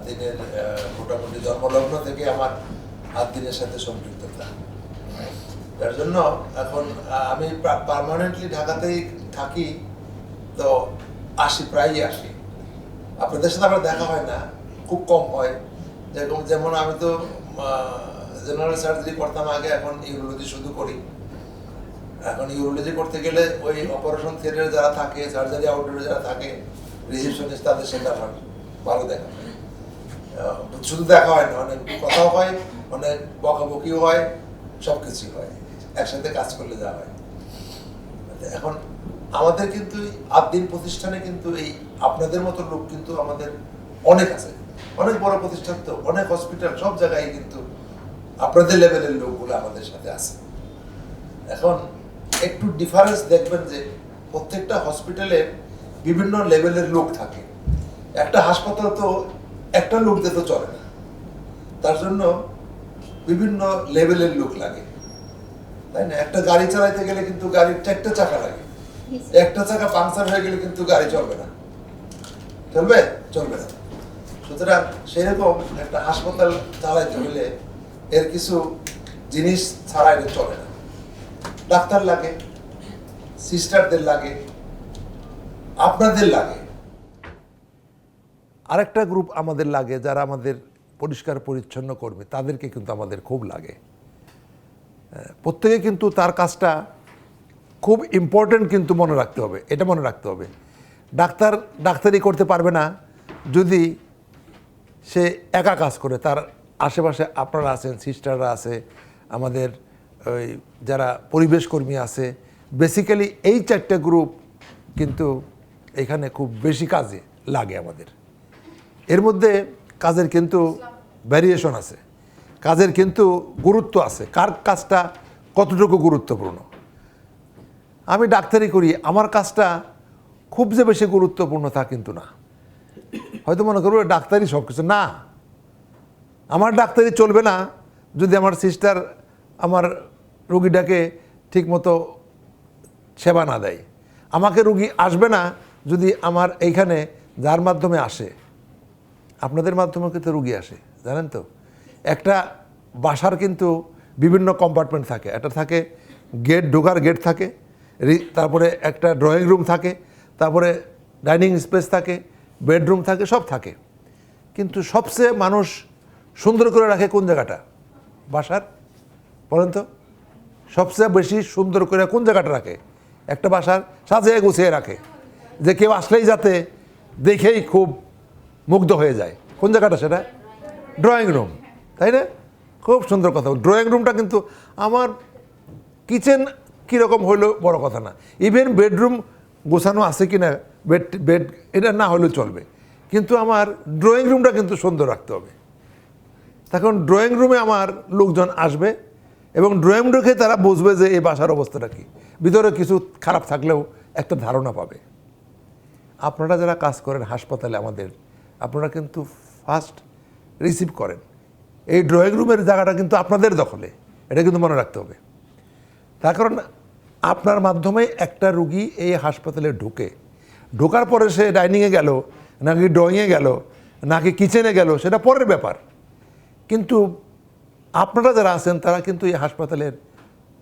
দিনের মোটামুটি জন্মলগ্ন থেকে আমার দিনের সাথে সম্পৃক্ততা। তার জন্য এখন আমি পার্মানেন্টলি ঢাকাতেই থাকি, তো আসি, প্রায়ই আসি। আপনাদের সাথে আমার দেখা হয় না, খুব কম হয়। যেমন আমি তো জেনারেল সার্জারি করতাম আগে, এখন ইউরোলজি শুধু করি। এখন ইউরোলজি করতে গেলে ওই অপারেশন থিয়েটারে যারা থাকে, সার্জারি আউটডোরে যারা থাকে, রিসেপশনিস্ট, তাদের সাথে আমার ভালো দেখা হয়। শুধু দেখা হয় না, অনেক কথাও হয়, অনেক বকাবকিও হয়, সব কিছুই হয়, একসাথে কাজ করলে যা হয়। এখন আমাদের কিন্তু আদ্দিন প্রতিষ্ঠানে কিন্তু এই আপনাদের মতো লোক কিন্তু আমাদের অনেক আছে, অনেক বড় প্রতিষ্ঠান, তো অনেক হসপিটাল, সব জায়গায় কিন্তু আপনাদের লেভেলের লোকগুলো আমাদের সাথে আছে। এখন একটু ডিফারেন্স দেখবেন যে প্রত্যেকটা হসপিটালে বিভিন্ন লেভেলের লোক থাকে। একটা হাসপাতাল তো একটা লোক দিয়ে তো চলে না, তার জন্য বিভিন্ন লেভেলের লোক লাগে, তাই না? একটা গাড়ি চালাইতে গেলে কিন্তু গাড়ির 4টে চাকা লাগে, একটা চাকা পাংচার হয়ে গেলে কিন্তু গাড়ি চলবে না, চলবে না। সুতরাং সেরকম একটা হাসপাতাল চালাইতে হলে এর কিছু জিনিস ছাড়া এটা চলে না। ডাক্তার লাগে, সিস্টারদের লাগে, আপনাদের লাগে, আরেকটা গ্রুপ আমাদের লাগে যারা আমাদের পরিষ্কার পরিচ্ছন্ন কর্মী, তাদেরকে কিন্তু আমাদের খুব লাগে। প্রত্যেকে কিন্তু তার কাজটা খুব ইম্পর্টেন্ট, কিন্তু মনে রাখতে হবে, এটা মনে রাখতে হবে। ডাক্তারি করতে পারবে না যদি সে একা কাজ করে। তার আশেপাশে আপনারা আছেন, সিস্টাররা আছে, আমাদের ওই যারা পরিবেশ কর্মী আছে, বেসিক্যালি এই 4টে গ্রুপ কিন্তু এখানে খুব বেশি কাজে লাগে আমাদের। এর মধ্যে কাজের কিন্তু ভ্যারিয়েশন আছে, কাজের কিন্তু গুরুত্ব আছে, কার কাজটা কতটুকু গুরুত্বপূর্ণ। আমি ডাক্তারি করি, আমার কাজটা খুব যে বেশি গুরুত্বপূর্ণ তা কিন্তু না। হয়তো মনে করবো ডাক্তারি সব কিছু না, আমার ডাক্তারি চলবে না যদি আমার সিস্টার আমার রুগীটাকে ঠিকমতো সেবা না দেয়। আমাকে রুগী আসবে না যদি আমার এইখানে যার মাধ্যমে আসে, আপনাদের মাধ্যমে কিন্তু রুগী আসে, জানেন তো। একটা বাসার কিন্তু বিভিন্ন কম্পার্টমেন্ট থাকে, একটা থাকে গেট, ঢোকার গেট থাকে, তারপরে একটা ড্রয়িং রুম থাকে, তারপরে ডাইনিং স্পেস থাকে, বেডরুম থাকে, সব থাকে। কিন্তু সবচেয়ে মানুষ সুন্দর করে রাখে কোন জায়গাটা? বাসার, বলেন তো। সবচেয়ে বেশি সুন্দর করে কোন জায়গাটা রাখে? একটা বাসার সাজিয়ে গুছিয়ে রাখে, যে কেউ আসলেই যাতে দেখেই খুব মুগ্ধ হয়ে যায়। কোন জায়গাটা সেটা? ড্রয়িং রুম, তাই না? খুব সুন্দর কথা। ড্রয়িং রুমটা কিন্তু আমার, কিচেন কীরকম হইলেও বড় কথা না, ইভেন বেডরুম গোছানো আছে কি না, বেড এটা না হলেও চলবে, কিন্তু আমার ড্রয়িং রুমটা কিন্তু সুন্দর রাখতে হবে। তখন ড্রয়িং রুমে আমার লোকজন আসবে এবং ড্রয়িং রুম দেখে তারা বুঝবে যে এই বাসার অবস্থাটা কী, ভিতরে কিছু খারাপ থাকলেও একটা ধারণা পাবে। আপনারা যারা কাজ করেন হাসপাতালে আমাদের, আপনারা কিন্তু ফার্স্ট রিসিভ করেন, এই ড্রয়িং রুমের জায়গাটা কিন্তু আপনাদের দখলে, এটা কিন্তু মনে রাখতে হবে। তার কারণ আপনার মাধ্যমে একটা রুগী এই হাসপাতালে ঢোকার পরে সে ডাইনিংয়ে গেল নাকি ড্রয়িংয়ে গেল নাকি কিচেনে গেল, সেটা পরের ব্যাপার। কিন্তু আপনারা যারা আছেন তারা কিন্তু এই হাসপাতালের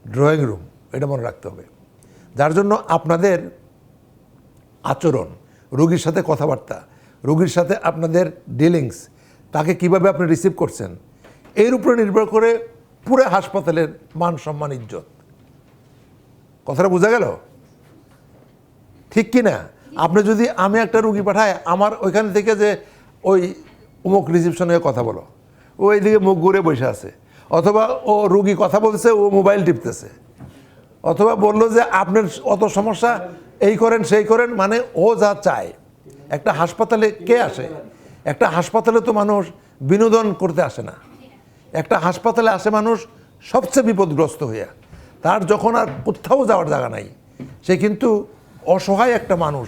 ড্রয়িং রুম, এটা মনে রাখতে হবে। যার জন্য আপনাদের আচরণ, রোগীর সাথে কথাবার্তা, রোগীর সাথে আপনাদের ডিলিংস, তাকে কিভাবে আপনি রিসিভ করছেন, এর উপরে নির্ভর করে পুরো হাসপাতালের মান সম্মান ইজ্জত। কথাটা বোঝা গেল? ঠিক কি না? আপনি যদি, আমি একটা রুগী পাঠাই, আমার ওইখান থেকে যে ওই অমুক রিসিপশনে কথা বলো, ও এইদিকে মুখ ঘুরে বসে আছে, অথবা ও রুগী কথা বলছে, ও মোবাইল টিপতেছে, অথবা বললো যে আপনার অত সমস্যা, এই করেন সেই করেন, মানে ও যা চায়। একটা হাসপাতালে কে আসে? একটা হাসপাতালে তো মানুষ বিনোদন করতে আসে না, একটা হাসপাতালে আসে মানুষ সবচেয়ে বিপদগ্রস্ত হইয়া, তার যখন আর কোথাও যাওয়ার জায়গা নাই, সে কিন্তু অসহায় একটা মানুষ।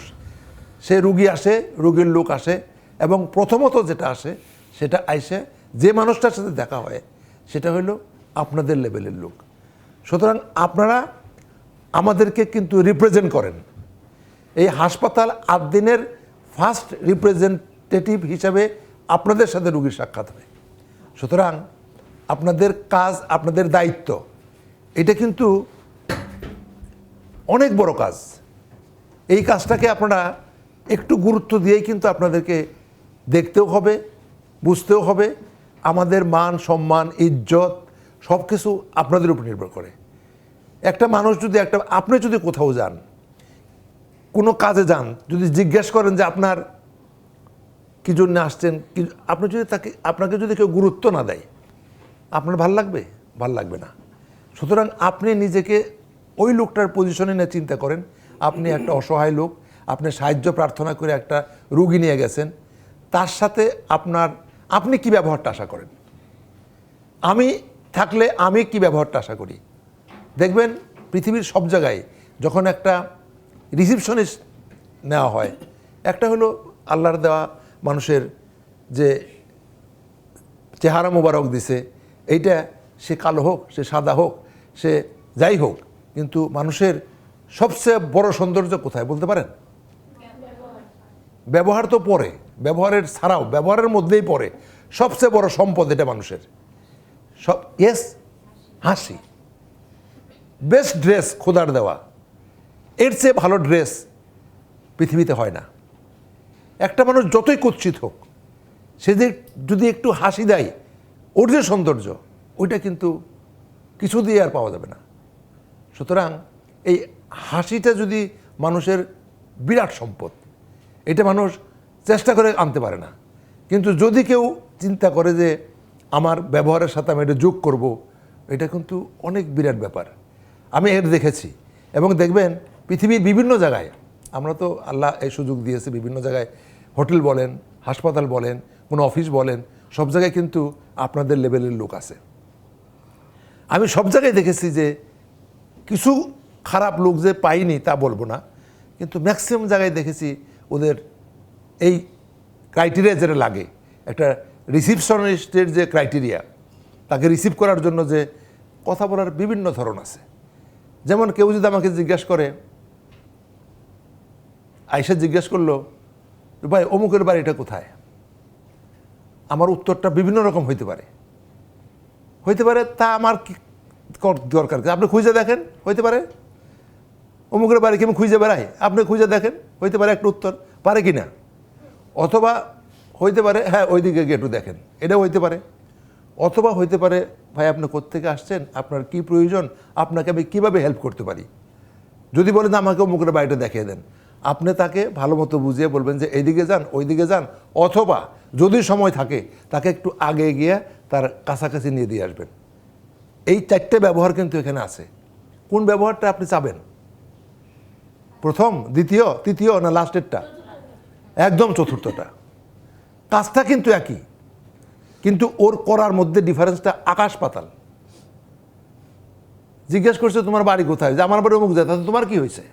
সে রুগী আসে, রুগীর লোক আসে, এবং প্রথমত যেটা আসে সেটা আইসে যে মানুষটার সাথে দেখা হয় সেটা হলো আপনাদের লেভেলের লোক। সুতরাং আপনারা আমাদেরকে কিন্তু রিপ্রেজেন্ট করেন। এই হাসপাতাল আদ্দিনের ফার্স্ট রিপ্রেজেন্টেটিভ হিসাবে আপনাদের সাথে রুগীর সাক্ষাৎ হয়। সুতরাং আপনাদের কাজ, আপনাদের দায়িত্ব, এটা কিন্তু অনেক বড় কাজ। এই কাজটাকে আপনারা একটু গুরুত্ব দিয়েই কিন্তু আপনাদেরকে দেখতেও হবে, বুঝতেও হবে। আমাদের মান, সম্মান, ইজ্জত সব কিছু আপনাদের উপর নির্ভর করে। একটা মানুষ যদি আপনি যদি কোথাও যান, কোনো কাজে যান, যদি জিজ্ঞেস করেন যে আপনার কী জন্য আসছেন, আপনি যদি আপনাকে যদি কেউ গুরুত্ব না দেয়, আপনার ভাল লাগবে? ভাল লাগবে না। সুতরাং আপনি নিজেকে ওই লোকটার পজিশনে নিয়ে চিন্তা করেন। আপনি একটা অসহায় লোক, আপনি সাহায্য প্রার্থনা করে একটা রুগী নিয়ে গেছেন, তার সাথে আপনি কি ব্যবহারটা আশা করেন? আমি থাকলে আমি কি ব্যবহারটা আশা করি? দেখবেন পৃথিবীর সব জায়গায় যখন একটা রিসিপশনিস্ট নেওয়া হয়, একটা হলো আল্লাহর দেওয়া মানুষের যে চেহারা মোবারক দিছে, এইটা সে কালো হোক, সে সাদা হোক, সে যাই হোক, কিন্তু মানুষের সবচেয়ে বড় সৌন্দর্য কোথায় বলতে পারেন? ব্যবহার তো পরে, ব্যবহারের ছাড়াও, ব্যবহারের মধ্যেই পড়ে সবচেয়ে বড় সম্পদ এটা মানুষের। হাসি। বেস্ট ড্রেস খোদার দেওয়া, এর চেয়ে ভালো ড্রেস পৃথিবীতে হয় না। একটা মানুষ যতই কুৎসিত হোক, সে যদি একটু হাসি দেয়, ওর যে সৌন্দর্য, ওইটা কিন্তু কিছু দিয়ে আর পাওয়া যাবে না। সুতরাং এই হাসিটা যদি মানুষের বিরাট সম্পদ, এটা মানুষ চেষ্টা করে আনতে পারে না। কিন্তু যদি কেউ চিন্তা করে যে আমার ব্যবহারের সাথে আমি এটা যোগ করব, এটা কিন্তু অনেক বিরাট ব্যাপার। আমি এর দেখেছি। এবং দেখবেন পৃথিবীর বিভিন্ন জায়গায়, আমরা তো আল্লাহ এই সুযোগ দিয়েছে, বিভিন্ন জায়গায় হোটেল বলেন, হাসপাতাল বলেন, কোনো অফিস বলেন, সব জায়গায় কিন্তু আপনাদের লেভেলের লোক আছে। আমি সব জায়গায় দেখেছি যে কিছু খারাপ লোক যে পাইনি তা বলবো না, কিন্তু ম্যাক্সিমাম জায়গায় দেখেছি ওদের এই ক্রাইটেরিয়া যেটা লাগে, একটা রিসিপশনিস্টের যে ক্রাইটেরিয়া, তাকে রিসিভ করার জন্য যে কথা বলার বিভিন্ন ধরন আছে। যেমন কেউ যদি আমাকে জিজ্ঞাসা করে, আয়সা জিজ্ঞেস করলো, ভাই অমুকের বাড়িটা কোথায়, আমার উত্তরটা বিভিন্ন রকম হইতে পারে। তা আমার কি দরকার? আপনি খুঁজে দেখেন, হইতে পারে। অমুকের বাড়ি কি আমি খুঁজে বেড়াই? আপনি খুঁজে দেখেন, হইতে পারে একটা উত্তর, পারে কি না? অথবা হইতে পারে, হ্যাঁ ওইদিকে গিয়ে একটু দেখেন, এটাও হইতে পারে। অথবা হইতে পারে, ভাই আপনি কোত্থেকে আসছেন, আপনার কি প্রয়োজন, আপনাকে আমি কীভাবে হেল্প করতে পারি। যদি বলেন আমাকে অমুকের বাড়িটা দেখিয়ে দেন, আপনি তাকে ভালো মতো বুঝিয়ে বলবেন যে এইদিকে যান, ওইদিকে যান। অথবা যদি সময় থাকে, তাকে একটু আগে গিয়ে তার কাছাকাছি নিয়ে দিয়ে আসবেন। এই চারটে ব্যবহার কিন্তু এখানে আছে। কোন ব্যবহারটা আপনি চাবেন? প্রথম, দ্বিতীয়, তৃতীয়, না লাস্টেরটা? একদম চতুর্থটা। কাজটা কিন্তু একই, কিন্তু ওর করার মধ্যে ডিফারেন্সটা আকাশ পাতাল। জিজ্ঞেস করছে তোমার বাড়ি কোথায়, যে আমার বাড়ি অমুক যায়, তাহলে তোমার কি হয়েছে?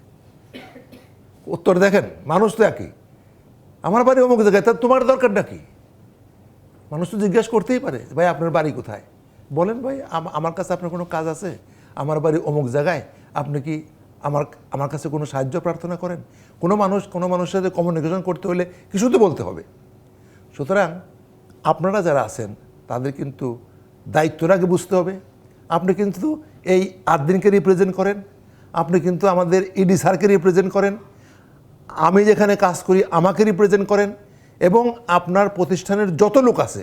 উত্তর দেখেন, মানুষ তো একই, আমার বাড়ি অমুক জায়গায়, তাহলে তোমার দরকারটা কি? মানুষ তো জিজ্ঞেস করতেই পারে, ভাই আপনার বাড়ি কোথায়, বলেন ভাই আমার কাছে আপনার কোনো কাজ আছে, আমার বাড়ি অমুক জায়গায়, আপনি কি আমার কাছে কোনো সাহায্য প্রার্থনা করেন? কোনো মানুষের সাথে কমিউনিকেশন করতে হলে কিছু তো বলতে হবে। সুতরাং আপনারা যারা আছেন তাদের কিন্তু দায়িত্বটাকে বুঝতে হবে। আপনি কিন্তু এই 8 দিনকে রিপ্রেজেন্ট করেন, আপনি কিন্তু আমাদের ইডি স্যারকে রিপ্রেজেন্ট করেন, আমি যেখানে কাজ করি আমাকে রিপ্রেজেন্ট করেন, এবং আপনার প্রতিষ্ঠানের যত লোক আছে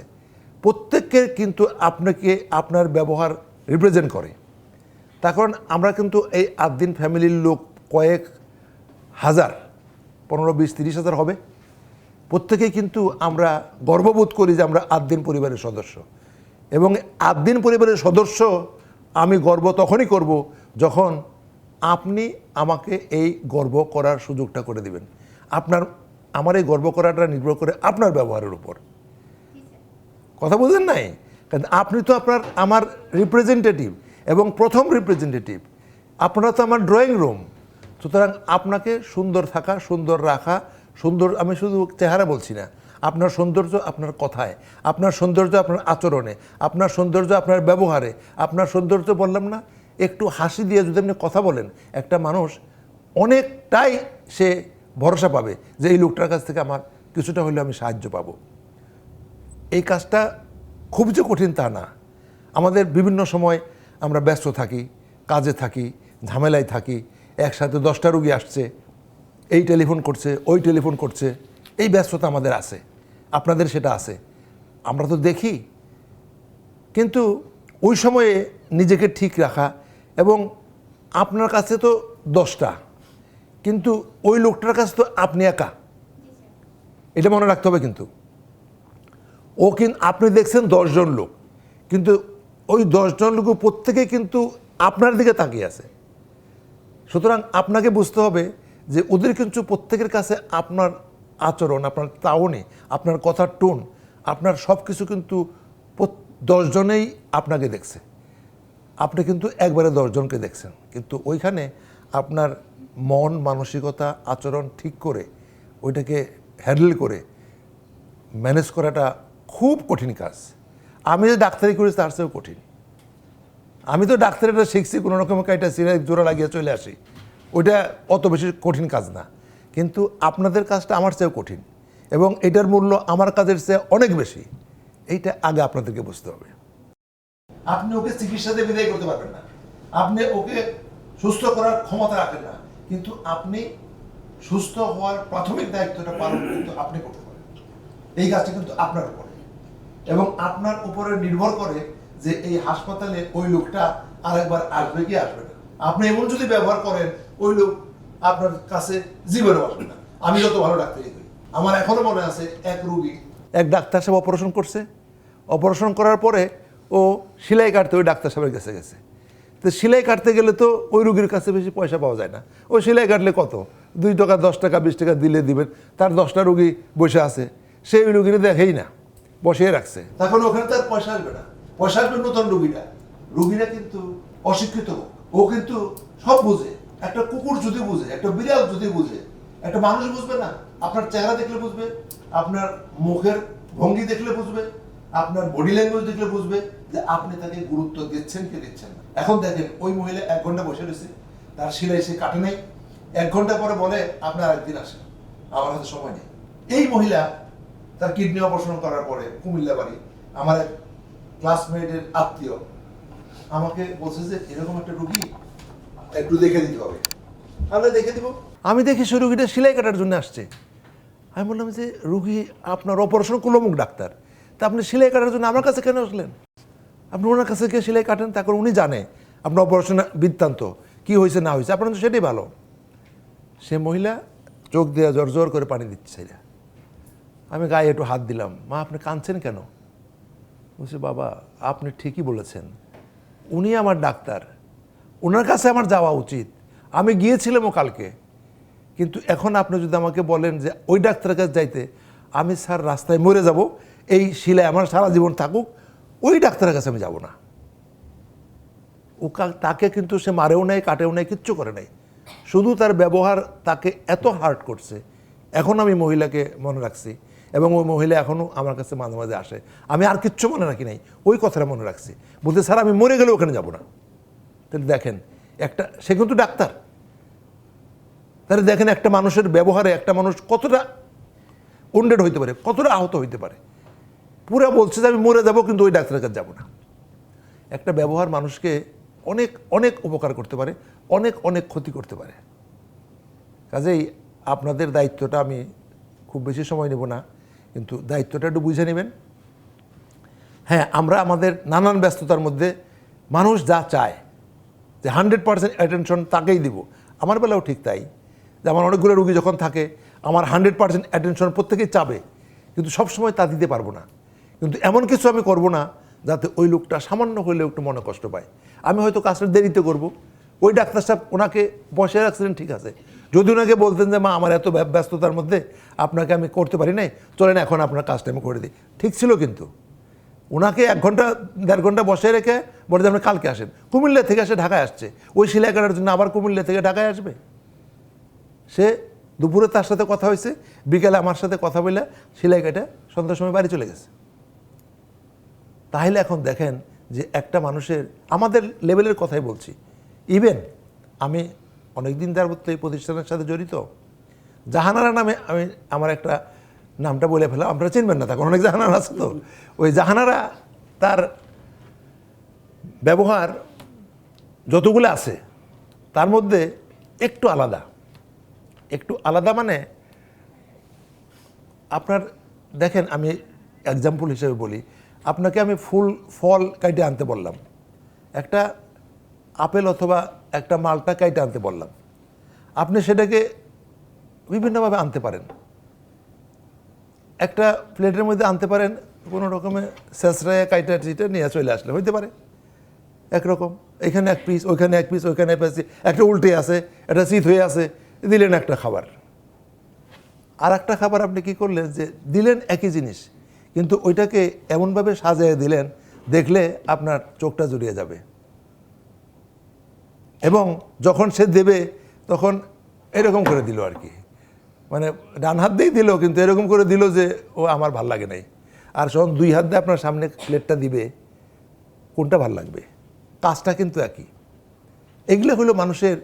প্রত্যেককে কিন্তু আপনাকে আপনার ব্যবহার রিপ্রেজেন্ট করে। তার কারণ আমরা কিন্তু এই 8 দিন ফ্যামিলির লোক কয়েক হাজার, 15, 20, 30 হাজার হবে। প্রত্যেকেই কিন্তু আমরা গর্ববোধ করি যে আমরা 8 দিন পরিবারের সদস্য। এবং 8 দিন পরিবারের সদস্য আমি গর্ব তখনই করব যখন আপনি আমাকে এই গর্ব করার সুযোগটা করে দিবেন। আমার এই গর্ব করাটা নির্ভর করে আপনার ব্যবহারের উপর। কথা বুঝলেন নাই? কারণ আপনি তো আমার রিপ্রেজেন্টেটিভ এবং প্রথম রিপ্রেজেন্টেটিভ। আপনারা তো আমার ড্রয়িং রুম। সুতরাং আপনাকে সুন্দর থাকা, সুন্দর রাখা, সুন্দর, আমি শুধু চেহারা বলছি না, আপনার সৌন্দর্য আপনার কথায়, আপনার সৌন্দর্য আপনার আচরণে, আপনার সৌন্দর্য আপনার ব্যবহারে, আপনার সৌন্দর্য বললাম না, একটু হাসি দিয়ে যদি আপনি কথা বলেন, একটা মানুষ অনেকটাই সে ভরসা পাবে যে এই লোকটার কাছ থেকে আমার কিছুটা হলেও আমি সাহায্য পাবো। এই কাজটা খুব যে কঠিন তা না। আমাদের বিভিন্ন সময় আমরা ব্যস্ত থাকি, কাজে থাকি, ঝামেলায় থাকি, একসাথে 10টা রুগী আসছে, এই টেলিফোন করছে, ওই টেলিফোন করছে, এই ব্যস্ততা আমাদের আছে, আপনাদের সেটা আছে, আমরা তো দেখি। কিন্তু ওই সময়ে নিজেকে ঠিক রাখা, এবং আপনার কাছে তো 10টা, কিন্তু ওই লোকটার কাছে তো আপনি একা, এটা মনে রাখতে হবে। কিন্তু আপনি দেখছেন 10 জন লোক, কিন্তু ওই 10 জন লোক প্রত্যেকেই কিন্তু আপনার দিকে তাকিয়ে আছে। সুতরাং আপনাকে বুঝতে হবে যে ওদের কিন্তু প্রত্যেকের কাছে আপনার আচরণ, আপনার তাওনি, আপনার কথার টোন, আপনার সব কিছু কিন্তু 10 জনেই আপনাকে দেখছে। আপনি কিন্তু একবারে 10 জনকে দেখছেন, কিন্তু ওইখানে আপনার মন মানসিকতা আচরণ ঠিক করে ওইটাকে হ্যান্ডেল করে ম্যানেজ করাটা খুব কঠিন কাজ। আমি যে ডাক্তারি করেছি তার চেয়েও কঠিন। আমি তো ডাক্তারিটা শিখছি কোনো রকম একটা সিরিয়াল জোড়া লাগিয়ে চলে আসি, ওইটা অত বেশি কঠিন কাজ না। কিন্তু আপনাদের কাজটা আমার চেয়েও কঠিন, এবং এটার মূল্য আমার কাজের চেয়ে অনেক বেশি। এইটা আগে আপনাদেরকে বুঝতে হবে। আপনি ওকে চিকিৎসা দিয়ে বিদায় করতে পারবেন না, আপনি ওকে সুস্থ করার ক্ষমতা রাখেন না, কিন্তু আপনি সুস্থ হওয়ার প্রাথমিক দায়িত্বটা পালন কিন্তু আপনি করতে পারেন। এই কাজটা কিন্তু আপনার উপরে, এবং আপনার উপরে নির্ভর করে যে এই হাসপাতালে ওই লোকটা আরেকবার আসবে কি আসবে না। আপনি এমন যদি ব্যবহার করেন, ওই লোক আপনার কাছে জীবনেও আসবে না। আমি যত ভালো ডাক্তারি করি, আমার এখনো মনে আছে এক রুগী, এক ডাক্তার সাহেব অপারেশন করছে, অপারেশন করার পরে ও সেলাই কাটতে ওই ডাক্তার সাহেবের কাছে গেছে। তো সেলাই কাটতে গেলে তো ওই রুগীর কাছে বেশি পয়সা পাওয়া যায় না। ও সেলাই কাটলে কত, 2 টাকা 10 টাকা 20 টাকা দিলে দিবেন, তার 10টা রুগী বসে আছে, সেই রুগীরা দেখেই না, বসিয়ে রাখছে। তখন ওখানে তার পয়সা আসবে না, পয়সা আসবে নতুন রুগীরা কিন্তু অশিক্ষিত, ও কিন্তু সব বুঝে। একটা কুকুর যদি বুঝে, একটা বিড়াল যদি বুঝে, একটা মানুষ বুঝবে না? আপনার চেহারা দেখলে বুঝবে, আপনার মুখের ভঙ্গি দেখলে বুঝবে, আপনার বডি ল্যাঙ্গুয়েজ দেখলে বুঝবে যে আপনি তাকে গুরুত্ব দিচ্ছেন কি দিচ্ছেন না। এখন দেখেন ওই মহিলা 1 ঘন্টা বসে রয়েছে, তার সেলাই সে কাটে নাই, 1 ঘন্টা পরে বলে আপনার একদিন আসেন, আমার হাতে সময় নেই। এই মহিলা তার কিডনি অপারেশন করার পরে কুমিল্লা বাড়ি, আমার এক ক্লাসমেটের আত্মীয় আমাকে বলছে যে এরকম একটা রুগী একটু দেখে দিতে হবে। আমরা দেখে দিব। আমি দেখি সে রুগীটা সেলাই কাটার জন্য আসছে। আমি বললাম যে রুগী আপনার অপারেশন করলো মুখ ডাক্তার, তা আপনি সেলাই কাটার জন্য আমার কাছে কেন আসলেন? আপনি ওনার কাছে গিয়ে সেলাই কাটেন, তারপর উনি জানে আপনার অপারেশন বৃত্তান্ত কী হয়েছে না হয়েছে, আপনার তো সেটাই ভালো। সে মহিলা চোখ দিয়ে জোর জোর করে পানি দিচ্ছে। আমি গায়ে একটু হাত দিলাম, মা আপনি কাঁদছেন কেন? বলছে বাবা আপনি ঠিকই বলেছেন, উনি আমার ডাক্তার, ওনার কাছে আমার যাওয়া উচিত, আমি গিয়েছিলামও কালকে, কিন্তু এখন আপনি যদি আমাকে বলেন যে ওই ডাক্তারের কাছে যাইতে, আমি স্যার রাস্তায় মরে যাব, এই শিলায় আমার সারা জীবন থাকুক, ওই ডাক্তারের কাছে আমি যাব না। তাকে কিন্তু সে মারেও নাই, কাটেও নাই, কিচ্ছু করে নাই, শুধু তার ব্যবহার তাকে এত হার্ট করছে। এখন আমি মহিলাকে মনে রাখছি, এবং ওই মহিলা এখনও আমার কাছে মাঝে মাঝে আসে, আমি আর কিচ্ছু মনে রাখি নাই, ওই কথাটা মনে রাখছি, বলতে স্যার আমি মরে গেলে ওখানে যাব না। তাহলে দেখেন সে কিন্তু ডাক্তার, তাহলে দেখেন একটা মানুষের ব্যবহারে একটা মানুষ কতটা উন্ডেড হইতে পারে, কতটা আহত হইতে পারে। পুরা বলছে যে আমি মরে যাব, কিন্তু ওই ডাক্তারের কাছে যাব না। একটা ব্যবহার মানুষকে অনেক অনেক উপকার করতে পারে, অনেক অনেক ক্ষতি করতে পারে। কাজেই আপনাদের দায়িত্বটা, আমি খুব বেশি সময় নেব না, কিন্তু দায়িত্বটা একটু বুঝে নেবেন। হ্যাঁ, আমরা আমাদের নানান ব্যস্ততার মধ্যে মানুষ যা চায় যে 100% অ্যাটেনশন তাকেই দিব। আমার বেলাও ঠিক তাই, যে আমার অনেকগুলো রুগী যখন থাকে, আমার 100% অ্যাটেনশন প্রত্যেকেই চাবে, কিন্তু সবসময় তা দিতে পারবো না। কিন্তু এমন কিছু আমি করব না যাতে ওই লোকটা সামান্য হলেও একটু মনে কষ্ট পায়। আমি হয়তো কাজটা দেরিতে করব, ওই ডাক্তার সাহেব ওনাকে বসে রাখছিলেন, ঠিক আছে, যদি ওনাকে বলতেন যে মা আমার এত ব্যস্ততার মধ্যে আপনাকে আমি করতে পারি নাই, চলেন এখন আপনার কাজটা আমি করে দিই, ঠিক ছিল। কিন্তু ওনাকে 1 ঘন্টা 1.5 ঘন্টা বসে রেখে বলে যে আপনি কালকে আসেন, কুমিল্লা থেকে এসে ঢাকায় আসছে, ওই সেলাই কাটার জন্য আবার কুমিল্লা থেকে ঢাকায় আসবে। সে দুপুরে তার সাথে কথা হয়েছে, বিকেলে আমার সাথে কথা বলে সেলাই কাটা সন্ধ্যার সময় বাড়ি চলে গেছে। তাহলে এখন দেখেন যে একটা মানুষের, আমাদের লেভেলের কথাই বলছি, ইভেন আমি অনেকদিন যাবত এই প্রতিষ্ঠানের সাথে জড়িত, জাহানারা নামে আমি আমার একটা নামটা বলে ফেলা, আপনারা চিনবেন না, তখন অনেক জাহানারা আছে তো, ওই জাহানারা তার ব্যবহার যতগুলো আছে তার মধ্যে একটু আলাদা। একটু আলাদা মানে আপনার দেখেন, আমি এক্সাম্পল হিসেবে বলি, আপনাকে আমি ফল কাইটে আনতে বললাম, একটা আপেল অথবা একটা মালটা কাইটে আনতে বললাম, আপনি সেটাকে বিভিন্নভাবে আনতে পারেন। একটা প্লেটের মধ্যে আনতে পারেন, কোনো রকমে শেষরায় কাইটা টিটা নিয়ে চলে আসলে হইতে পারে একরকম, এখানে এক পিস, ওইখানে এক পিস, ওইখানে এক পিস, একটা উল্টে আছে, একটা চিত হয়ে আছে, দিলেন একটা খাবার। আর একটা খাবার আপনি কি করলেন, যে দিলেন একই জিনিস, কিন্তু ওইটাকে এমনভাবে সাজিয়ে দিলেন, দেখলে আপনার চোখটা জুড়িয়ে যাবে। এবং যখন সে দেবে তখন এরকম করে দিল আর কি, মানে ডান হাত দিয়েই দিল, কিন্তু এরকম করে দিল যে ও আমার ভাল লাগে নাই। আর যখন দুই হাত দিয়ে আপনার সামনে প্লেটটা দিবে, কোনটা ভাল লাগবে? কাজটা কিন্তু একই। এগুলো হলো মানুষের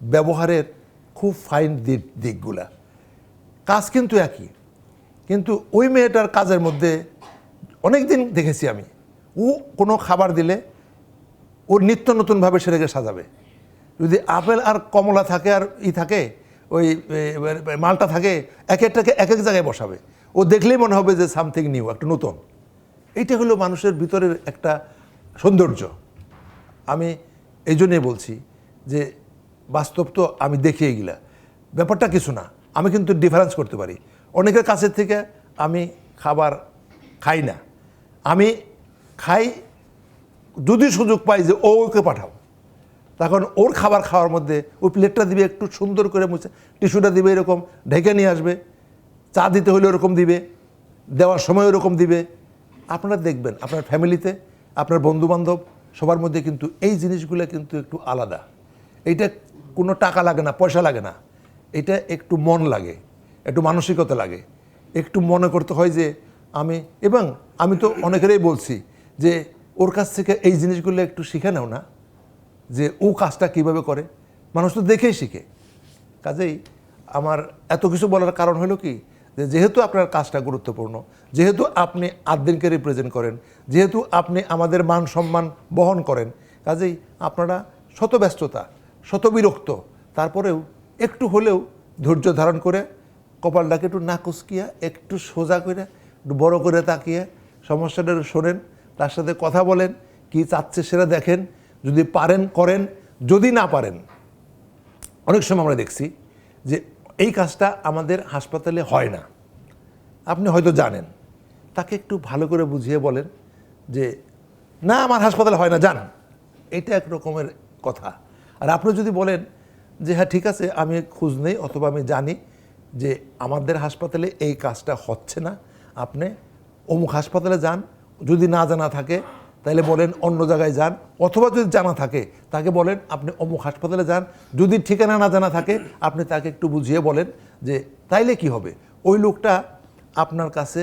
ব্যবহারের খুব ফাইন দিকগুলা। কাজ কিন্তু একই, কিন্তু ওই মেয়েটার কাজের মধ্যে অনেক দিন দেখেছি আমি, ও কোনো খাবার দিলে ওর নিত্য নতুনভাবে সেটাকে সাজাবে। যদি আপেল আর কমলা থাকে আর থাকে, ওই মালটা থাকে, এক একটাকে এক এক জায়গায় বসাবে, ও দেখলেই মনে হবে যে সামথিং নিউ, একটা নতুন। এইটা হলো মানুষের ভিতরের একটা সৌন্দর্য। আমি এই জন্যই বলছি যে বাস্তব তো আমি দেখি এগুলা, ব্যাপারটা কিছু না, আমি কিন্তু ডিফারেন্স করতে পারি। অনেকের কাছের থেকে আমি খাবার খাই না, আমি খাই যদি সুযোগ পাই যে ওকে পাঠাও, তখন ওর খাবার খাওয়ার মধ্যে ওই প্লেটটা দিবে একটু সুন্দর করে মুছে, টিস্যুটা দিবে এরকম ঢেকে নিয়ে আসবে, চা দিতে হলে ওরকম দিবে, দেওয়ার সময় ওরকম দিবে। আপনারা দেখবেন আপনার ফ্যামিলিতে, আপনার বন্ধুবান্ধব সবার মধ্যে কিন্তু এই জিনিসগুলো কিন্তু একটু আলাদা। এইটা কোনো টাকা লাগে না, পয়সা লাগে না, এটা একটু মন লাগে, একটু মানসিকতা লাগে, একটু মনে করতে হয় যে এবং আমি তো অনেকেরই বলছি যে ওর কাছ থেকে এই জিনিসগুলো একটু শিখে নাও না, যে ও কাজটা কিভাবে করে, মানুষ তো দেখেই শিখে। কাজেই আমার এত কিছু বলার কারণ হলো কি, যে যেহেতু আপনার কাজটা গুরুত্বপূর্ণ, যেহেতু আপনি আটদিনকে রিপ্রেজেন্ট করেন, যেহেতু আপনি আমাদের মান সম্মান বহন করেন, কাজেই আপনারা শত ব্যস্ততা, শত বিরক্ত, তারপরেও একটু হলেও ধৈর্য ধারণ করে কপালটাকে একটু না কুচকিয়া, একটু সোজা করে, একটু বড় করে তাকিয়ে সমস্যাটা শোনেন, তার সাথে কথা বলেন, কি চাচ্ছে সেটা দেখেন, যদি পারেন করেন, যদি না পারেন, অনেক সময় আমরা দেখছি যে এই কাজটা আমাদের হাসপাতালে হয় না, আপনি হয়তো জানেন, তাকে একটু ভালো করে বুঝিয়ে বলেন যে না আমার হাসপাতালে হয় না, যান, এটা এক রকমের কথা। আর আপনি যদি বলেন যে হ্যাঁ ঠিক আছে, আমি খোঁজ নেই অথবা আমি জানি যে আমাদের হাসপাতালে এই কাজটা হচ্ছে না, আপনি অমুক হাসপাতালে যান, যদি না জানা থাকে তাহলে বলেন অন্য জায়গায় যান, অথবা যদি জানা থাকে তাকে বলেন আপনি অমুক হাসপাতালে যান, যদি ঠিকানা না জানা থাকে আপনি তাকে একটু বুঝিয়ে বলেন যে তাইলে কি হবে, ওই লোকটা আপনার কাছে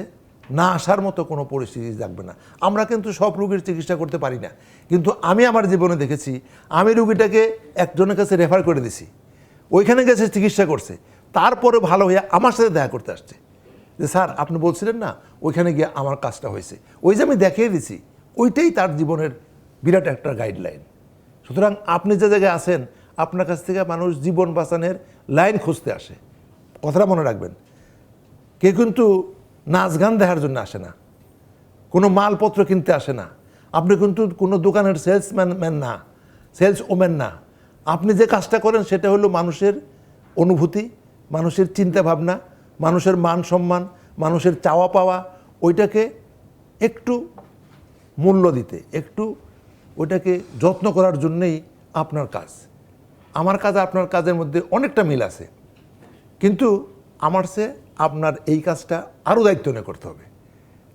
না আসার মতো কোনো পরিস্থিতি থাকবে না। আমরা কিন্তু সব রোগীর চিকিৎসা করতে পারি না, কিন্তু আমি আমার জীবনে দেখেছি, আমি রোগীটাকে একজনের কাছে রেফার করে দিছি, ওইখানে গেছে চিকিৎসা করছে, তারপরে ভালো হয়ে আমার সাথে দেখা করতে আসছে যে স্যার আপনি বলছিলেন না, ওইখানে গিয়ে আমার কাজটা হয়েছে, ওই যে আমি দেখিয়ে দিছি, ওইটাই তার জীবনের বিরাট একটা গাইডলাইন। সুতরাং আপনি যে জায়গায় আছেন, আপনার কাছ থেকে মানুষ জীবন বাঁচানোর লাইন খুঁজতে আসে, কথাটা মনে রাখবেন। কেউ কিন্তু নাচ গান দেখার জন্য আসে না, কোনো মালপত্র কিনতে আসে না, আপনি কিন্তু কোনো দোকানের সেলসম্যান না, সেলস ওম্যান না। আপনি যে কাজটা করেন সেটা হলো মানুষের অনুভূতি, মানুষের চিন্তা ভাবনা, মানুষের মান সম্মান, মানুষের চাওয়া পাওয়া, ওইটাকে একটু মূল্য দিতে, একটু ওইটাকে যত্ন করার জন্যেই আপনার কাজ। আমার কাজ আপনার কাজের মধ্যে অনেকটা মিল আছে, কিন্তু আমার চেয়ে আপনার এই কাজটা আরও দায়িত্ব নিয়ে করতে হবে।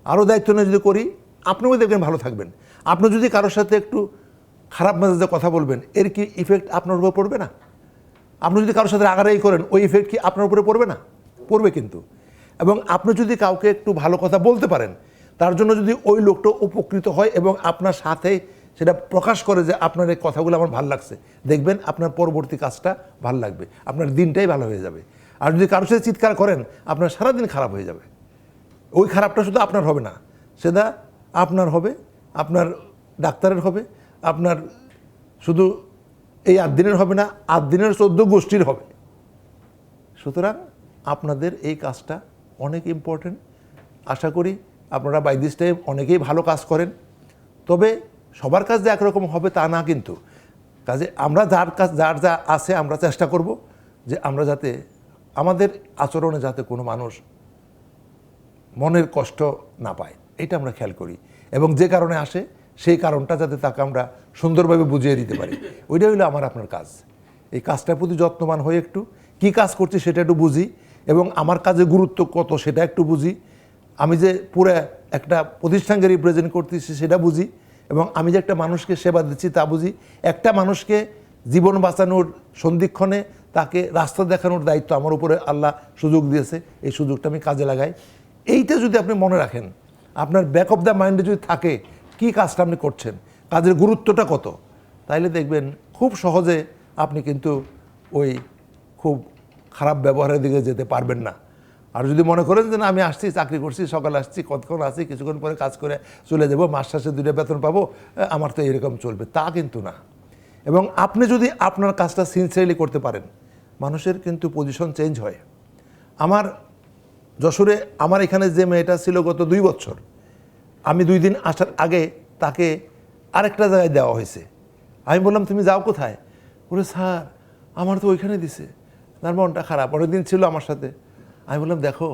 আরও দায়িত্ব নিয়ে যদি করি, আপনিও দেখবেন ভালো থাকবেন। আপনি যদি কারোর সাথে একটু খারাপ মেজাজে কথা বলবেন, এর কি ইফেক্ট আপনার উপর পড়বে না? আপনি যদি কারোর সাথে রাগারাগি করেন, ওই ইফেক্ট কি আপনার উপরে পড়বে না? পড়বে কিন্তু। এবং আপনি যদি কাউকে একটু ভালো কথা বলতে পারেন, তার জন্য যদি ওই লোকটা উপকৃত হয় এবং আপনার সাথে সেটা প্রকাশ করে যে আপনার এই কথাগুলো আমার ভালো লাগছে, দেখবেন আপনার পরবর্তী কাজটা ভালো লাগবে, আপনার দিনটাই ভালো হয়ে যাবে। আর যদি কারোর সাথে চিৎকার করেন, আপনার সারাদিন খারাপ হয়ে যাবে। ওই খারাপটা শুধু আপনার হবে না, সেটা আপনার হবে, আপনার ডাক্তারের হবে, আপনার শুধু এই 8 দিনের হবে না, 8 দিনের 14 গোষ্ঠীর হবে। সুতরাং আপনাদের এই কাজটা অনেক ইম্পর্টেন্ট। আশা করি আপনারা বাই দিস টাইম অনেকেই ভালো কাজ করেন, তবে সবার কাজ যে একরকম হবে তা না, কিন্তু কাজে আমরা যার কাজ যার যা আছে আমরা চেষ্টা করব যে আমরা যাতে আমাদের আচরণে যাতে কোনো মানুষ মনের কষ্ট না পায়, এটা আমরা খেয়াল করি, এবং যে কারণে আসে সেই কারণটা যাতে তাকে আমরা সুন্দরভাবে বুঝিয়ে দিতে পারি, ওইটা হলো আমার আপনার কাজ। এই কাজটার প্রতি যত্নবান হয়ে একটু কী কাজ করছি সেটা একটু বুঝি, এবং আমার কাজের গুরুত্ব কত সেটা একটু বুঝি, আমি যে পুরো একটা প্রতিষ্ঠানকে রিপ্রেজেন্ট করতেছি সেটা বুঝি, এবং আমি যে একটা মানুষকে সেবা দিচ্ছি তা বুঝি। একটা মানুষকে জীবন বাঁচানোর সন্ধিক্ষণে তাকে রাস্তা দেখানোর দায়িত্ব আমার উপরে আল্লাহ সুযোগ দিয়েছে, এই সুযোগটা আমি কাজে লাগাই। এইটা যদি আপনি মনে রাখেন, আপনার ব্যাক অফ দ্য মাইন্ডে যদি থাকে কী কাজটা আপনি করছেন, কাজের গুরুত্বটা কত, তাইলে দেখবেন খুব সহজে আপনি কিন্তু ওই খুব খারাপ ব্যবহারের দিকে যেতে পারবেন না। আর যদি মনে করেন যে না আমি আসছি, চাকরি করছি, সকালে আসছি, কতক্ষণ আসছি, কিছুক্ষণ পরে কাজ করে চলে যাব, মাস শেষে 2টা বেতন পাবো, আমার তো এরকম চলবে, তা কিন্তু না। এবং আপনি যদি আপনার কাজটা সিনসিয়ারলি করতে পারেন, মানুষের কিন্তু পজিশন চেঞ্জ হয়। আমার যশোরে আমার এখানে যে মেয়েটা ছিল গত 2 বছর, আমি 2 দিন আসার আগে তাকে আরেকটা জায়গায় দেওয়া হয়েছে। আমি বললাম তুমি যাও কোথায়? বলে স্যার আমার তো ওইখানে দিছে। তার মনটা খারাপ, অনেকদিন ছিল আমার সাথে। আমি বললাম দেখো,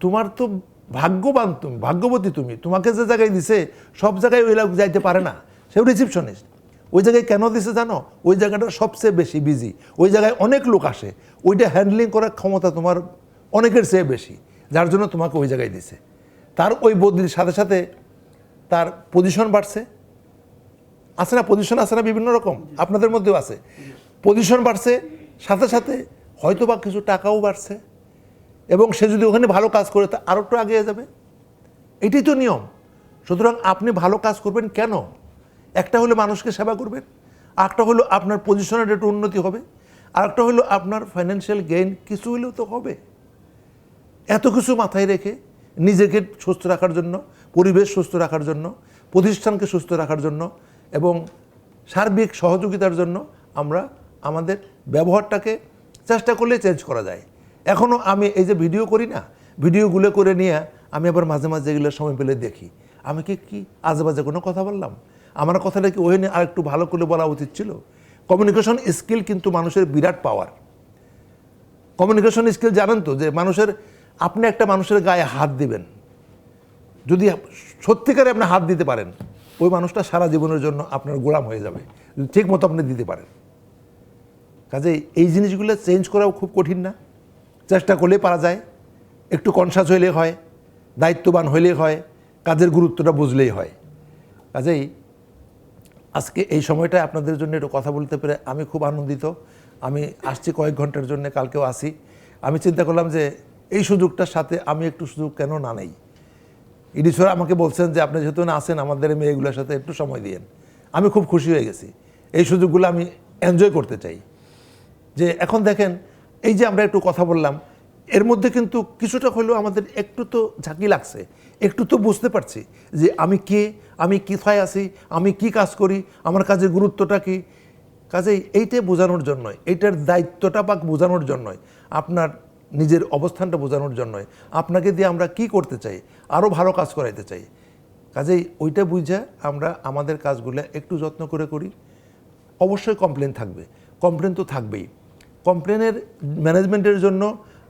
তোমার তো ভাগ্যবান, তুমি ভাগ্যবতী, তোমাকে যে জায়গায় দিছে সব জায়গায় ওই লোক যাইতে পারে না, সেও রিসিপশনিস্ট। ওই জায়গায় কেন দিছে জানো? ওই জায়গাটা সবচেয়ে বেশি বিজি, ওই জায়গায় অনেক লোক আসে, ওইটা হ্যান্ডলিং করার ক্ষমতা তোমার অনেকের চেয়ে বেশি, যার জন্য তোমাকে ওই জায়গায় দিছে। তার ওই বদলির সাথে সাথে তার পজিশন বাড়ছে, আছে না? পজিশন আছে না বিভিন্ন রকম, আপনাদের মধ্যেও আছে। পজিশন বাড়ছে, সাথে সাথে হয়তো বা কিছু টাকাও বাড়ছে, এবং সে যদি ওখানে ভালো কাজ করে তা আরও একটু এগিয়ে যাবে। এটাই তো নিয়ম। সুতরাং আপনি ভালো কাজ করবেন কেন? একটা হলো মানুষকে সেবা করবেন, আরেকটা হলো আপনার পজিশনের একটু উন্নতি হবে, আরেকটা হলো আপনার ফাইন্যান্সিয়াল গেইন কিছু হলেও তো হবে। এত কিছু মাথায় রেখে নিজেকে সুস্থ রাখার জন্য, পরিবেশ সুস্থ রাখার জন্য, প্রতিষ্ঠানকে সুস্থ রাখার জন্য এবং সার্বিক সহযোগিতার জন্য আমরা আমাদের ব্যবহারটাকে চেষ্টা করলে চেঞ্জ করা যায়। এখনও আমি এই যে ভিডিও করি না, ভিডিওগুলো করে নিয়ে আমি আবার মাঝে মাঝে এগুলো সময় পেলে দেখি, আমি কি আজেবাজে কোনো কথা বললাম? আমার কথাটা কি ওখানে আর একটু ভালো করে বলা উচিত ছিল? কমিউনিকেশন স্কিল কিন্তু মানুষের বিরাট পাওয়ার। কমিউনিকেশন স্কিল জানেন তো, যে আপনি একটা মানুষের গায়ে হাত দিবেন, যদি সত্যিকারে আপনি হাত দিতে পারেন, ওই মানুষটা সারা জীবনের জন্য আপনার গোলাম হয়ে যাবে, যদি ঠিক মতো আপনি দিতে পারেন। কাজে এই জিনিসগুলো চেঞ্জ করাও খুব কঠিন না, চেষ্টা করলেই পারা যায়। একটু কনসাস হইলেই হয়, দায়িত্ববান হইলেই হয়, কাজের গুরুত্বটা বুঝলেই হয়। কাজেই আজকে এই সময়টায় আপনাদের জন্য একটু কথা বলতে পেরে আমি খুব আনন্দিত। আমি আসছি কয়েক ঘন্টার জন্য, কালকেও আসি। আমি চিন্তা করলাম যে এই সুযোগটার সাথে আমি একটু সুযোগ কেন না নেই। ইডিশ্বর আমাকে বলছেন যে আপনি যেহেতু না আসেন, আমাদের মেয়েগুলোর সাথে একটু সময় দিয়েন। আমি খুব খুশি হয়ে গেছি, এই সুযোগগুলো আমি এনজয় করতে চাই। যে এখন দেখেন, এই যে আমরা একটু কথা বললাম, এর মধ্যে কিন্তু কিছুটা হলেও আমাদের একটু তো ঝাঁকি লাগছে, একটু তো বুঝতে পারছি যে আমি কে, আমি কোথায় আছি, আমি কি কাজ করি, আমার কাজের গুরুত্বটা কী। কাজেই এইটাই বোঝানোর জন্যই, এইটার দায়িত্বটা পাক বোঝানোর জন্যই, আপনার নিজের অবস্থানটা বোঝানোর জন্যই আপনাকে দিয়ে আমরা কি করতে চাই, আরও ভালো কাজ করাইতে চাই। কাজেই ওইটা বুঝে আমরা আমাদের কাজগুলো একটু যত্ন করে করি। অবশ্যই কমপ্লেন থাকবে, কমপ্লেন তো থাকবেই। কমপ্লেনের ম্যানেজমেন্টের জন্য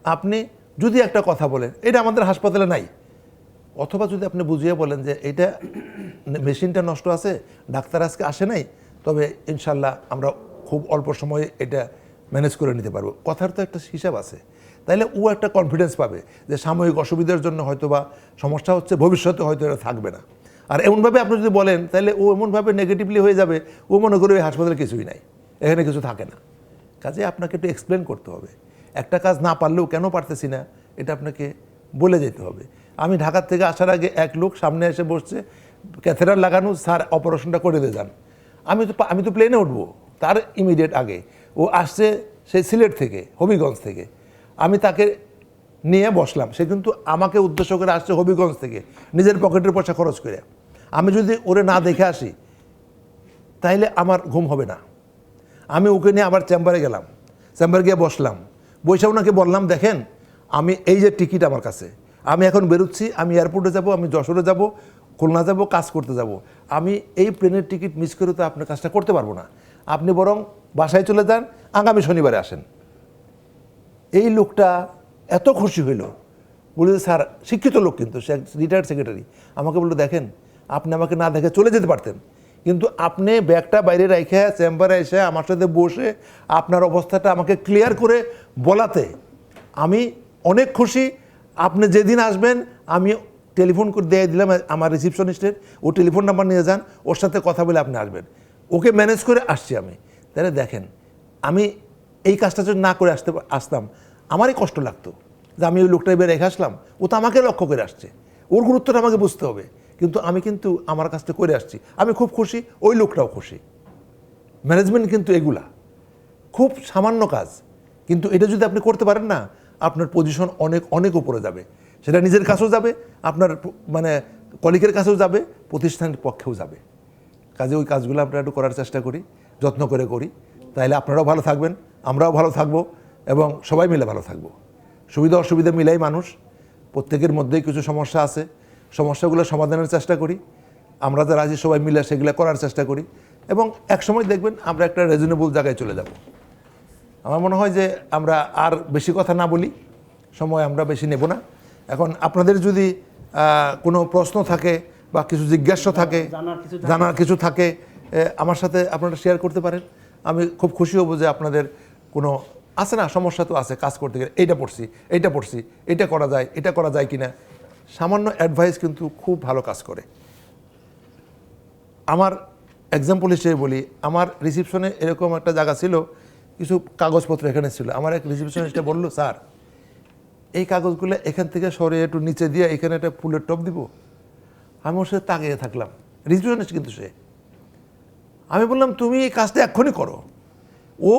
আপনি যদি একটা কথা বলেন, এটা আমাদের হাসপাতালে নাই, অথবা যদি আপনি বুঝিয়ে বলেন যে এটা মেশিনটা নষ্ট আছে, ডাক্তার আজকে আসে নাই, তবে ইনশাল্লাহ আমরা খুব অল্প সময়ে এটা ম্যানেজ করে নিতে পারবো, কথার তো একটা হিসাব আছে। তাইলে ও একটা কনফিডেন্স পাবে যে সাময়িক অসুবিধার জন্য হয়তো বা সমস্যা হচ্ছে, ভবিষ্যতে হয়তো এটা থাকবে না। আর এমনভাবে আপনি যদি বলেন, তাহলে ও এমনভাবে নেগেটিভলি হয়ে যাবে, ও মনে করে ওই হাসপাতালে কিছুই নাই, এখানে কিছু থাকে না। কাজে আপনাকে একটু এক্সপ্লেন করতে হবে। একটা কাজ না পারলেও কেন পারতেছি না, এটা আপনাকে বলে যেতে হবে। আমি ঢাকার থেকে আসার আগে এক লোক সামনে এসে বসছে, ক্যাথেটার লাগানো, স্যার অপারেশনটা করে দিয়ে যান। আমি তো প্লেনে উঠবো, তার ইমিডিয়েট আগে ও আসছে সেই সিলেট থেকে, হবিগঞ্জ থেকে। আমি তাকে নিয়ে বসলাম। সে কিন্তু আমাকে উদ্দেশ্য করে আসছে হবিগঞ্জ থেকে, নিজের পকেটের পয়সা খরচ করে। আমি যদি ওরে না দেখে আসি তাইলে আমার ঘুম হবে না। আমি ওকে নিয়ে আবার চেম্বারে গেলাম, চেম্বারে গিয়ে বসলাম, বসে ওনাকে বললাম, দেখেন আমি এই যে টিকিট আমার কাছে, আমি এখন বেরোচ্ছি, আমি এয়ারপোর্টে যাব, আমি যশোরে যাব, খুলনা যাব, কাজ করতে যাব, আমি এই প্লেনের টিকিট মিস করে তো আপনার কাজটা করতে পারবো না, আপনি বরং বাসায় চলে যান, আগামী শনিবারে আসেন। এই লোকটা এত খুশি হইল, বলে স্যার, শিক্ষিত লোক কিন্তু, সে রিটায়ার্ড সেক্রেটারি, আমাকে বললো, দেখেন আপনি আমাকে না দেখে চলে যেতে পারতেন, কিন্তু আপনি ব্যাগটা বাইরে রেখে চেম্বারে এসে আমার সাথে বসে আপনার অবস্থাটা আমাকে ক্লিয়ার করে বলাতে আমি অনেক খুশি। আপনি যেদিন আসবেন আমি টেলিফোন করে দিয়ে দিলাম আমার রিসিপশনিস্টের, ও টেলিফোন নাম্বার নিয়ে যান, ওর সাথে কথা বলে আপনি আসবেন। ওকে ম্যানেজ করে আসছি আমি। তাহলে দেখেন, আমি এই কাজটা যদি না করে আসতাম আমারই কষ্ট লাগতো যে আমি ওই লোকটা এবার রেখে আসলাম, ও তো আমাকে লক্ষ্য করে আসছে, ওর গুরুত্বটা আমাকে বুঝতে হবে, কিন্তু আমি কিন্তু আমার কাজটা করে আসছি, আমি খুব খুশি, ওই লোকটাও খুশি। ম্যানেজমেন্ট কিন্তু এগুলা খুব সামান্য কাজ, কিন্তু এটা যদি আপনি করতে পারেন না, আপনার পজিশন অনেক অনেক উপরে যাবে। সেটা নিজের কাছেও যাবে, আপনার মানে কলিগের কাছেও যাবে, প্রতিষ্ঠানের পক্ষেও যাবে। কাজে ওই কাজগুলো আমরা একটু করার চেষ্টা করি, যত্ন করে করি, তাইলে আপনারাও ভালো থাকবেন, আমরাও ভালো থাকবো, এবং সবাই মিলে ভালো থাকবো। সুবিধা অসুবিধা মিলাই মানুষ, প্রত্যেকের মধ্যেই কিছু সমস্যা আছে, সমস্যাগুলো সমাধানের চেষ্টা করি, আমরা যারা আছি সবাই মিলে সেগুলো করার চেষ্টা করি, এবং একসময় দেখবেন আমরা একটা রিজনেবল জায়গায় চলে যাব। আমার মনে হয় যে আমরা আর বেশি কথা না বলি, সময় আমরা বেশি নেব না। এখন আপনাদের যদি কোনো প্রশ্ন থাকে বা কিছু জিজ্ঞাসা থাকে, জানার কিছু থাকে, আমার সাথে আপনারা শেয়ার করতে পারেন। আমি খুব খুশি হব যে আপনাদের কোনো আছে না, সমস্যা তো আছে, কাজ করতে গেলে এইটা পড়ছি, এটা করা যায় কিনা, সামান্য অ্যাডভাইস কিন্তু খুব ভালো কাজ করে। আমার এক্সাম্পল হিসেবে বলি, আমার রিসিপশনে এরকম একটা জায়গা ছিল, কিছু কাগজপত্র এখানে ছিল, আমার এক রিসিপশনিস্টে বললো, স্যার এই কাগজগুলো এখান থেকে সরিয়ে একটু নিচে দিয়ে এখানে একটা ফুলের টব দিব। আমি ওর সাথে তাকিয়ে থাকলাম, রিসিপশনিস্ট কিন্তু সে। আমি বললাম, তুমি এই কাজটা এক্ষুনি করো। ও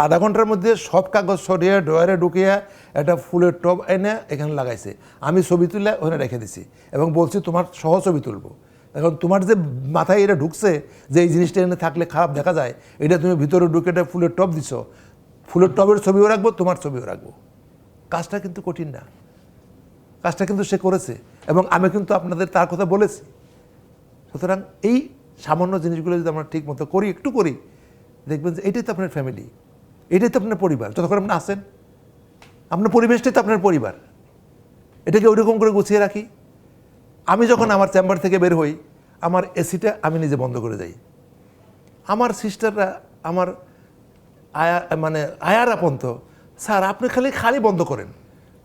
আধা ঘন্টার মধ্যে সব কাগজ সরিয়ে ড্রয়ারে ঢুকিয়ে একটা ফুলের টব এনে এখানে লাগাইছে। আমি ছবি তুলে ওখানে রেখে দিছি এবং বলছি তোমার সহ ছবি তুলবো। এখন তোমার যে মাথায় এটা ঢুকছে যে এই জিনিসটা এনে থাকলে খারাপ দেখা যায়, এটা তুমি ভিতরে ঢুকে একটা ফুলের টব দিছ, ফুলের টবের ছবিও রাখবো, তোমার ছবিও রাখবো। কাজটা কিন্তু কঠিন না, কাজটা কিন্তু সে করেছে, এবং আমি কিন্তু আপনাদের তার কথা বলেছি। সুতরাং এই সামান্য জিনিসগুলো যদি আমরা ঠিক মতো করি, একটু করি, দেখবেন যে এটাই তো আপনার ফ্যামিলি, এটাই তো আপনার পরিবার। যতক্ষণ আপনি আসেন, আপনার পরিবেশটাই তো আপনার পরিবার, এটাকে ওইরকম করে গুছিয়ে রাখি। আমি যখন আমার চেম্বার থেকে বের হই, আমার এসিটা আমি নিজে বন্ধ করে যাই। আমার সিস্টাররা, আমার আয়ার আপন্ত, স্যার আপনি খালি বন্ধ করেন।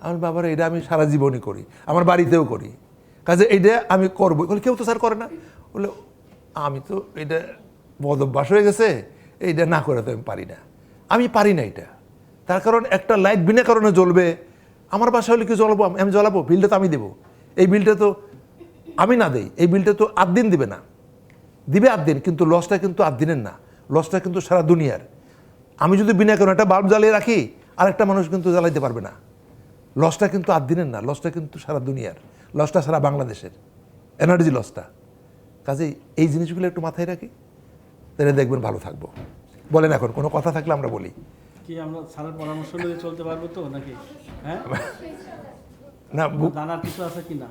আমার বাবার এটা আমি সারা জীবনই করি, আমার বাড়িতেও করি, কাজে এইটা আমি করবো। বলে কেউ তো স্যার করে না। বলে আমি তো এটা বদভ্যাস হয়ে গেছে, এইটা না করে তো আমি পারি না, আমি পারি না এটা। তার কারণ একটা লাইট বিনা কারণে জ্বলবে, আমার বাসা হলে কি জ্বলবো, আমি জ্বলাবো, বিলটা তো আমি দেবো। এই বিলটা তো আমি না দেই, এই বিলটা তো 8 দিন দিবে না, দিবে 8 দিন, কিন্তু লসটা কিন্তু 8 দিনের না, লসটা কিন্তু সারা দুনিয়ার। আমি যদি বিনা কারণে একটা বাল্ব জ্বালিয়ে রাখি, আরেকটা মানুষ কিন্তু জ্বালাইতে পারবে না। লসটা কিন্তু 8 দিনের না, লসটা কিন্তু সারা দুনিয়ার, লসটা সারা বাংলাদেশের, এনার্জি লসটা। কাজেই এই জিনিসগুলো একটু মাথায় রাখি, তাহলে দেখবেন ভালো থাকবো। বলেন এখন কোনো কথা থাকলে আমরা বলি। কি আমরা স্যারের পরামর্শ নিয়ে চলতে পারবো তো নাকি? হ্যাঁ, না জানার কিছু আছে কি না?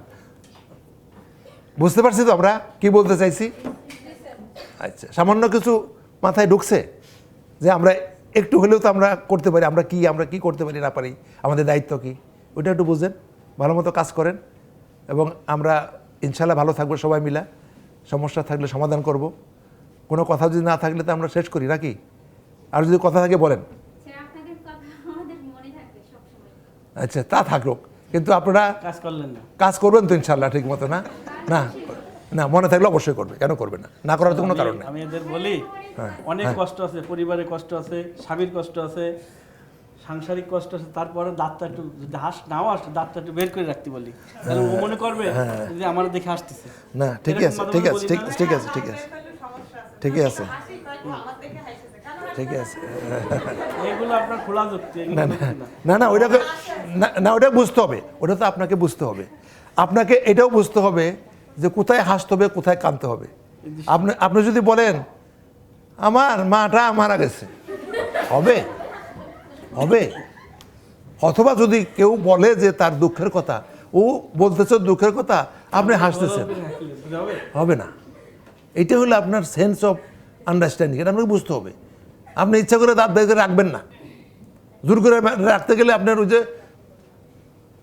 বুঝতে পারছি তো আমরা কি বলতে চাইছি। আচ্ছা, সামান্য কিছু মাথায় ঢুকছে যে আমরা একটু হলেও তো আমরা করতে পারি, আমরা কি করতে পারি না পারি, আমাদের দায়িত্ব কি, ওইটা একটু বুঝেন, ভালো মতো কাজ করেন, এবং আমরা ইনশাল্লাহ ভালো থাকবো সবাই মিলা। সমস্যা থাকলে সমাধান করব, কোনো কথা যদি না থাকলে তো আমরা শেষ করি নাকি? আর যদি কথা থাকে বলেন। আচ্ছা, তা থাকলো, কিন্তু আপনারা কাজ করলেন না, কাজ করবেন তো ইনশাল্লাহ ঠিক মতো? না না না, মনে থাকলে অবশ্যই করবে, কেন করবে না, না করার তো কোনো কারণ নেই। আমি এদের বলি, অনেক কষ্ট আছে, পরিবারে কষ্ট আছে, স্বামীর কষ্ট আছে, সাংসারিক কষ্ট আছে, তারপরে দাঁতটা একটু যদি নাও আসে, দাঁতটা একটু বের করে রাখতে বলি, তাহলে ও মনে করবে যে আমার দেখে আসতেছে না। ঠিক আছে, ঠিক আছে, ঠিক আছে, ঠিক আছে, ঠিক আছে, ঠিক আছে। এগুলো আপনার খোলা যুক্তি। না না, ওইটাকে না না, ওটা বুঝতে হবে, ওটা তো আপনাকে বুঝতে হবে। আপনাকে এটাও বুঝতে হবে যে কোথায় হাসতে হবে, কোথায় কাঁদতে হবে। আপনি যদি বলেন আমার মাটা মারা গেছে, হবে? হবে? অথবা যদি কেউ বলে যে তার দুঃখের কথা, ও বলতেছে দুঃখের কথা, আপনি হাসতেছেন, হবে না। এটা হলো আপনার সেন্স অফ আন্ডারস্ট্যান্ডিং, এটা আপনাকে বুঝতে হবে। আপনি ইচ্ছা করে দাঁত বের করে রাখবেন না, জোর করে রাখতে গেলে আপনার ওই যে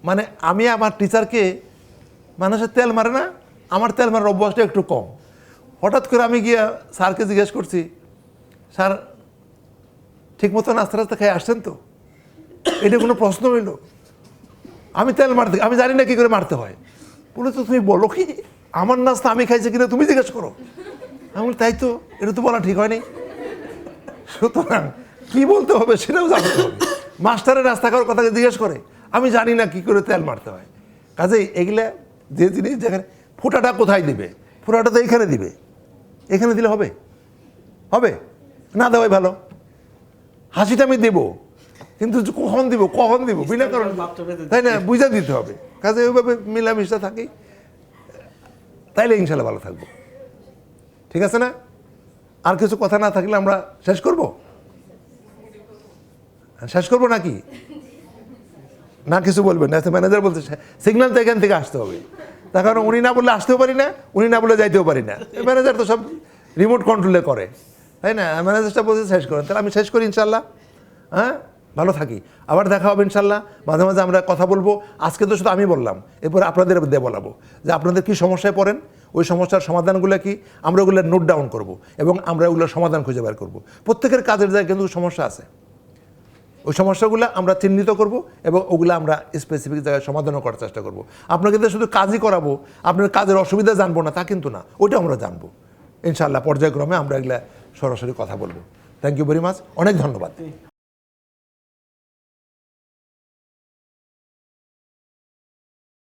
মানে আমি আমার টিচারকে মানুষের তেল মারে না, আমার তেল মারার অভ্যাসটা একটু কম। হঠাৎ করে আমি গিয়ে স্যারকে জিজ্ঞেস করছি, স্যার ঠিক মতো নাস্তা টাস্তা খেয়ে আসছেন তো? এটা কোনো প্রশ্ন হইল? আমি তেল মারতে, আমি জানি না কী করে মারতে হয়। বলে তো তুমি বলো কি, আমার নাস্তা আমি খাইছি কিনা তুমি জিজ্ঞেস করো। আমি বলি তাই তো, এটা তো বলা ঠিক হয়নি। সুতরাং কী বলতে হবে সেটাও জানতে হবে। মাস্টারের নাস্তা খাওয়ার কথা জিজ্ঞেস করে, আমি জানি না কী করে তেল মারতে হয়। কাজেই এগুলা যে জিনিস, যেখানে ফোঁটাটা কোথায় দিবে, ফোঁটাটা তো এইখানে দিবে, এখানে দিলে হবে? হবে না, দেওয়াই ভালো। হাসিটা আমি দেবো, কিন্তু কখন দিব বিনা কারণ, তাই না? বুঝা দিতে হবে। কাজে ওইভাবে মিলামিশা থাকি, তাইলে ইনশাল্লাহ ভালো থাকবো। ঠিক আছে না? আর কিছু কথা না থাকলে আমরা শেষ করব নাকি? না কিছু বলবেন না? ম্যানেজার বলতে সিগন্যাল তো এখান থেকে আসতে হবে, তার কারণ উনি না বললে আসতেও পারি না, উনি না বললে যাইতেও পারি না। ম্যানেজার তো সব রিমোট কন্ট্রোলে করে, তাই না? ম্যানেজারটা বলছে শেষ করেন, তাহলে আমি শেষ করি ইনশাল্লাহ। হ্যাঁ, ভালো থাকি, আবার দেখা হবে ইনশাল্লাহ। মাঝে মাঝে আমরা কথা বলবো। আজকে তো শুধু আমি বললাম, এরপরে আপনাদের দিয়ে বলাবো যে আপনাদের কী সমস্যায় পড়েন, ওই সমস্যার সমাধানগুলো কি, আমরা ওগুলো নোট ডাউন করব এবং আমরা ওগুলোর সমাধান খুঁজে বের করব। প্রত্যেকের কাজের জায়গায় কিন্তু সমস্যা আছে, ওই সমস্যাগুলো আমরা চিহ্নিত করব এবং ওগুলো আমরা স্পেসিফিক জায়গায় সমাধানও করার চেষ্টা করব। আপনাকে তো শুধু কাজই করাবো, আপনার কাজের অসুবিধা জানবো না তা কিন্তু না, ওইটা আমরা জানবো ইনশাআল্লাহ। পর্যায়ক্রমে আমরা এগুলা সরাসরি কথা বলবো। থ্যাংক ইউ ভেরি মাচ, অনেক ধন্যবাদ।